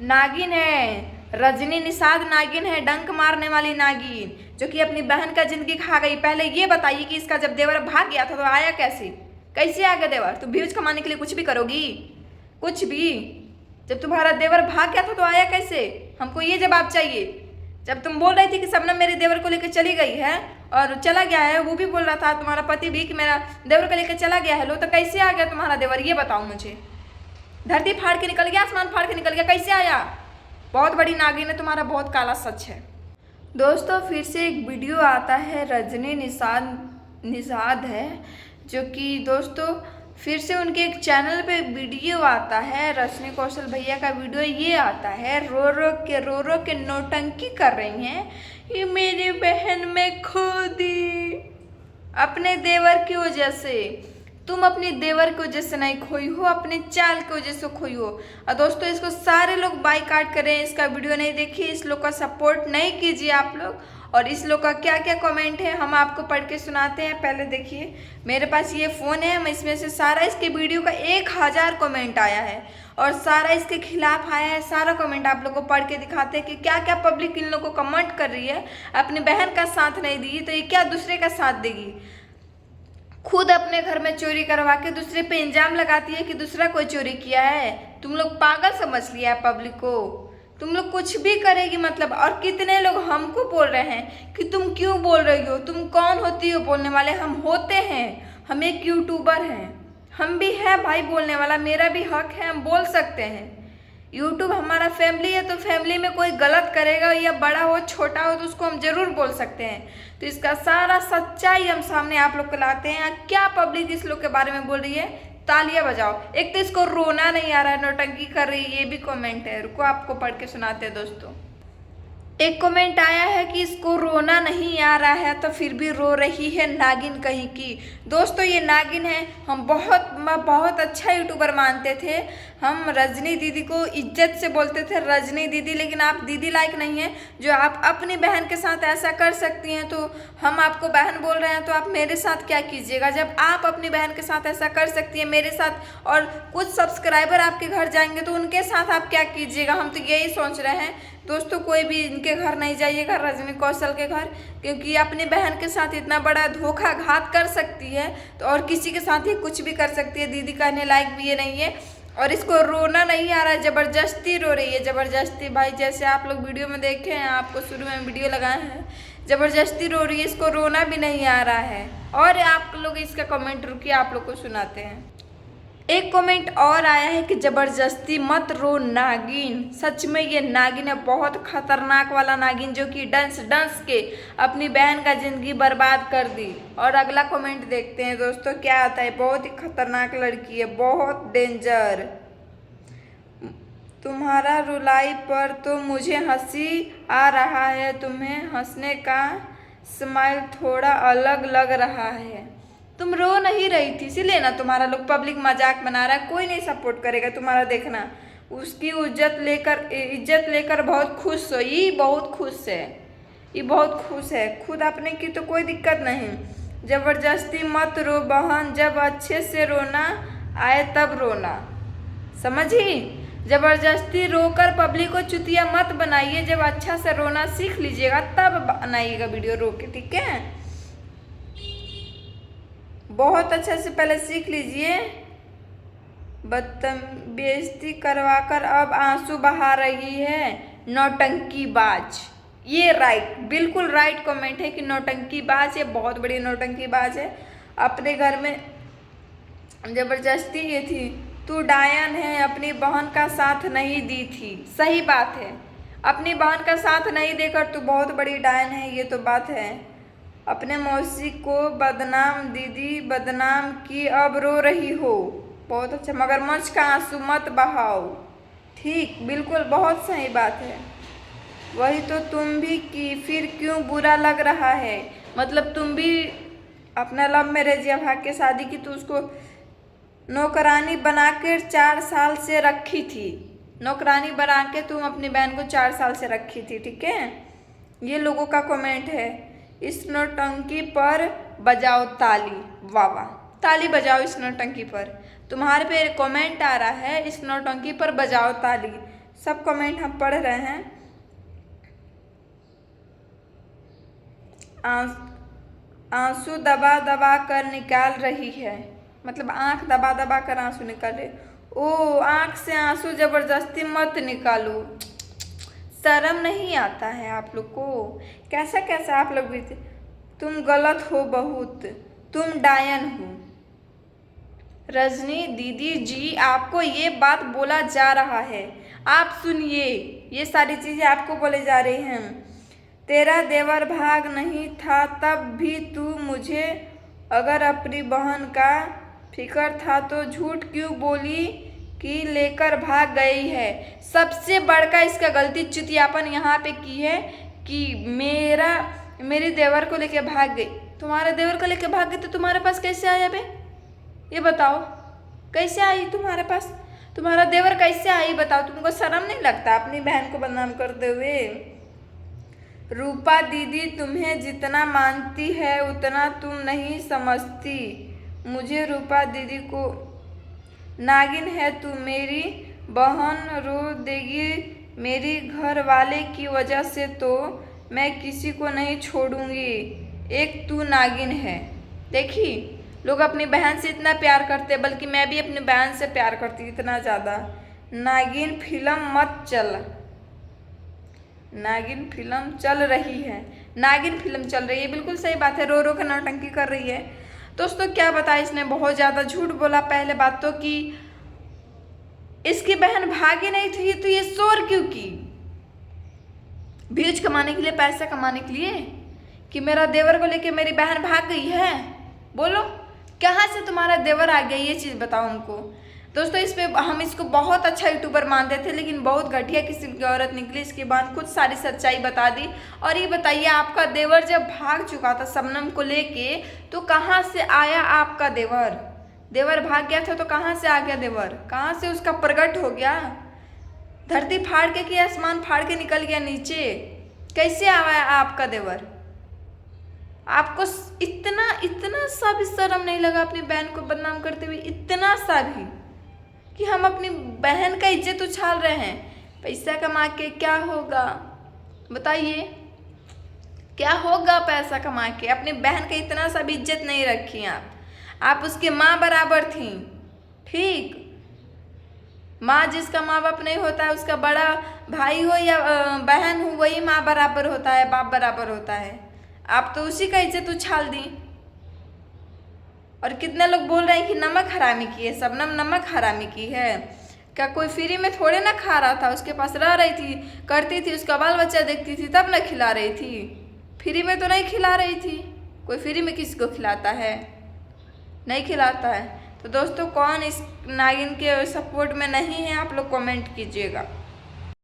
नागिन है, रजनी निषाद नागिन है, डंक मारने वाली नागिन, जो कि अपनी बहन का जिंदगी खा गई। पहले ये बताइए कि इसका जब देवर भाग गया था तो आया कैसे? कैसे आ गया देवर? तुम व्यूज कमाने के लिए कुछ भी करोगी, कुछ भी। जब तुम्हारा देवर भाग गया था तो आया कैसे? हमको ये जवाब चाहिए। जब तुम बोल रही थी कि शबनम मेरे देवर को लेकर चली गई है और चला गया है, वो भी बोल रहा था तुम्हारा पति भी कि मेरा देवर को लेकर चला गया है, लो तो कैसे आ गया तुम्हारा देवर? ये बताओ मुझे। धरती फाड़ के निकल गया, आसमान फाड़ के निकल गया, कैसे आया? बहुत बड़ी नागिन है तुम्हारा, बहुत काला सच है। दोस्तों फिर से एक वीडियो आता है, रजनी निषाद है, जो कि दोस्तों फिर से उनके एक चैनल पे वीडियो आता है, रश्मि कौशल भैया का वीडियो ये आता है, रो रो के नौटंकी कर रही हैं। ये मेरी बहन में खो दी अपने देवर की वजह से। तुम अपनी देवर की वजह से नहीं खोई हो, अपनी चाल की वजह से खोई हो। और दोस्तों इसको सारे लोग बाइकाट करें, इसका वीडियो नहीं देखिए, इस लोग का सपोर्ट नहीं कीजिए आप लोग। और इस लोग का क्या क्या कमेंट है हम आपको पढ़ के सुनाते हैं। पहले देखिए, मेरे पास ये फ़ोन है, मैं इसमें से सारा इसके वीडियो का 1000 कमेंट आया है और सारा इसके खिलाफ आया है। सारा कमेंट आप लोग को पढ़ के दिखाते हैं कि क्या क्या पब्लिक इन लोगों को कमेंट कर रही है। अपनी बहन का साथ नहीं दी तो ये क्या दूसरे का साथ देगी? खुद अपने घर में चोरी करवा के दूसरे पे इल्जाम लगाती है कि दूसरा कोई चोरी किया है। तुम लोग पागल समझ लिया है पब्लिक को, तुम लोग कुछ भी करेगी मतलब। और कितने लोग हमको बोल रहे हैं कि तुम क्यों बोल रही हो, तुम कौन होती हो बोलने वाले? हम होते हैं, हम एक यूट्यूबर हैं, हम भी है भाई बोलने वाला, मेरा भी हक है, हम बोल सकते हैं। यूट्यूब हमारा फैमिली है, तो फैमिली में कोई गलत करेगा या बड़ा हो छोटा हो तो उसको हम जरूर बोल सकते हैं। तो इसका सारा सच्चाई हम सामने आप लोग को लाते हैं। क्या पब्लिक इस लोग के बारे में बोल रही है, तालियां बजाओ। एक तो इसको रोना नहीं आ रहा है, नौटंकी कर रही है, ये भी कमेंट है। रुको आपको पढ़ के सुनाते हैं दोस्तों। एक कमेंट आया है कि इसको रोना नहीं आ रहा है तो फिर भी रो रही है, नागिन कहीं की। दोस्तों ये नागिन है, हम बहुत अच्छा यूट्यूबर मानते थे। हम रजनी दीदी को इज्जत से बोलते थे रजनी दीदी, लेकिन आप दीदी लायक नहीं है जो आप अपनी बहन के साथ ऐसा कर सकती हैं। तो हम आपको बहन बोल रहे हैं तो आप मेरे साथ क्या कीजिएगा? जब आप अपनी बहन के साथ ऐसा कर सकती हैं मेरे साथ, और कुछ सब्सक्राइबर आपके घर जाएंगे तो उनके साथ आप क्या कीजिएगा? हम तो यही सोच रहे हैं दोस्तों। कोई भी इनके घर नहीं जाइएगा, रजनी कौशल के घर, क्योंकि अपनी बहन के साथ इतना बड़ा धोखाघात कर सकती है तो और किसी के साथ ही कुछ भी कर सकती है। दीदी कहने लायक भी ये नहीं है। और इसको रोना नहीं आ रहा है, ज़बरदस्ती रो रही है, ज़बरदस्ती। भाई जैसे आप लोग वीडियो में देखे हैं, आपको शुरू में वीडियो लगाए हैं, ज़बरदस्ती रो रही है, इसको रोना भी नहीं आ रहा है। और आप लोग इसका कमेंट रुकिए, आप लोग को सुनाते हैं। एक कमेंट और आया है कि जबरदस्ती मत रो नागिन। सच में ये नागिन है, बहुत खतरनाक वाला नागिन, जो कि डंस के अपनी बहन का जिंदगी बर्बाद कर दी। और अगला कमेंट देखते हैं दोस्तों क्या आता है। बहुत ही खतरनाक लड़की है, बहुत डेंजर। तुम्हारा रुलाई पर तो मुझे हंसी आ रहा है, तुम्हें हंसने का स्माइल थोड़ा अलग लग रहा है। तुम रो नहीं रही थी, इसीलिए ना तुम्हारा लोग पब्लिक मजाक बना रहा है। कोई नहीं सपोर्ट करेगा तुम्हारा, देखना। उसकी इज्जत लेकर बहुत खुश हो, ये बहुत खुश है, ये बहुत खुश है। खुद अपने की तो कोई दिक्कत नहीं। जबरदस्ती मत रो बहन, जब अच्छे से रोना आए तब रोना, समझी? जबरदस्ती रोकर पब्लिक को चुतिया मत बनाइए। जब अच्छा से रोना सीख लीजिएगा तब बनाइएगा वीडियो रो के, ठीक है? बहुत अच्छा से पहले सीख लीजिए। बेइज्जती करवाकर अब आंसू बहा रही है, नौटंकीबाज। ये राइट, बिल्कुल राइट कमेंट है कि नौटंकीबाज है, बहुत बड़ी नौटंकीबाज है। अपने घर में जबरदस्ती ये थी, तू डायन है, अपनी बहन का साथ नहीं दी थी। सही बात है, अपनी बहन का साथ नहीं देकर तू बहुत बड़ी डायन है, ये तो बात है। अपने मौसी को दीदी बदनाम की, अब रो रही हो। बहुत अच्छा, मगरमच्छ का आंसू मत बहाओ। ठीक, बिल्कुल बहुत सही बात है। वही तो तुम भी की, फिर क्यों बुरा लग रहा है? मतलब तुम भी अपना लव मैरिज या भाग के शादी की तो उसको नौकरानी बनाकर 4 साल से रखी थी। नौकरानी बना के तुम अपनी बहन को 4 साल से रखी थी, ठीक है? ये लोगों का कमेंट है। इस नौटंकी पर बजाओ ताली। वाह वाह, ताली बजाओ इस नौटंकी पर। तुम्हारे पे कमेंट आ रहा है, इस नौटंकी पर बजाओ ताली। सब कमेंट हम पढ़ रहे हैं। आंसू दबा दबा कर निकाल रही है, मतलब आंख दबा दबा कर आंसू निकाले। ओ, आंख से आंसू जबरदस्ती मत निकालो, शर्म नहीं आता है आप लोग को? कैसा कैसा आप लोग भी थे। तुम गलत हो बहुत, तुम डायन हो। रजनी दीदी जी, आपको ये बात बोला जा रहा है, आप सुनिए, ये सारी चीजें आपको बोले जा रही हैं। तेरा देवर भाग नहीं था तब भी तू मुझे, अगर अपनी बहन का फिक्र था तो झूठ क्यों बोली कि लेकर भाग गई है। सबसे बड़का इसका गलती चुतियापन यहाँ पे की है कि मेरे देवर को लेके भाग गई। तुम्हारे देवर को लेके भाग गई तो तुम्हारे पास कैसे आया बे? ये बताओ, कैसे आई तुम्हारे पास? तुम्हारा देवर कैसे आई बताओ? तुमको शर्म नहीं लगता अपनी बहन को बदनाम करते हुए? रूपा दीदी तुम्हें जितना मानती है उतना तुम नहीं समझती। मुझे रूपा दीदी को नागिन है तू, मेरी बहन रो देगी मेरी घर वाले की वजह से, तो मैं किसी को नहीं छोड़ूंगी। एक तू नागिन है। देखी, लोग अपनी बहन से इतना प्यार करते, बल्कि मैं भी अपनी बहन से प्यार करती इतना ज़्यादा। नागिन फिल्म मत चल। नागिन फिल्म चल रही है, नागिन फिल्म चल रही है, बिल्कुल सही बात है। रो रो कर नौटंकी कर रही है। दोस्तों क्या बताया, इसने बहुत ज़्यादा झूठ बोला। पहले बात तो कि इसकी बहन भागी नहीं थी तो ये शोर क्यों की? व्यूज कमाने के लिए, पैसा कमाने के लिए, कि मेरा देवर को लेके मेरी बहन भाग गई है। बोलो कहाँ से तुम्हारा देवर आ गया, ये चीज़ बताओ हमको। दोस्तों इस पे हम इसको बहुत अच्छा यूट्यूबर मानते थे, लेकिन बहुत घटिया किस्म की औरत निकली। इसके बाद कुछ सारी सच्चाई बता दी। और ये बताइए, आपका देवर जब भाग चुका था शबनम को लेके, तो कहाँ से आया आपका देवर? देवर भाग गया था तो कहाँ से आ गया देवर? कहाँ से उसका प्रकट हो गया? धरती फाड़ के कि आसमान फाड़ के निकल गया नीचे? कैसे आया आपका देवर? आपको इतना सा भी शर्म नहीं लगा अपनी बहन को बदनाम करते हुए? इतना सा भी कि हम अपनी बहन का इज्जत उछाल रहे हैं। पैसा कमा के क्या होगा बताइए? क्या होगा पैसा कमा के? अपनी बहन का इतना सा भी इज्जत नहीं रखी आप उसकी माँ बराबर थी। ठीक, माँ जिसका माँ बाप नहीं होता है, उसका बड़ा भाई हो या बहन हो, वही माँ बराबर होता है, बाप बराबर होता है। आप तो उसी का इज्जत उछाल दी। और कितने लोग बोल रहे हैं कि नमक हरामी की है, शबनम नमक हरामी की है। क्या कोई फ्री में थोड़े ना खा रहा था? उसके पास रह रही थी, करती थी, उसका बाल बच्चा देखती थी, तब ना खिला रही थी। फ्री में तो नहीं खिला रही थी। कोई फ्री में किसी को खिलाता है? नहीं खिलाता है। तो दोस्तों कौन इस नागिन के सपोर्ट में नहीं है, आप लोग कमेंट कीजिएगा।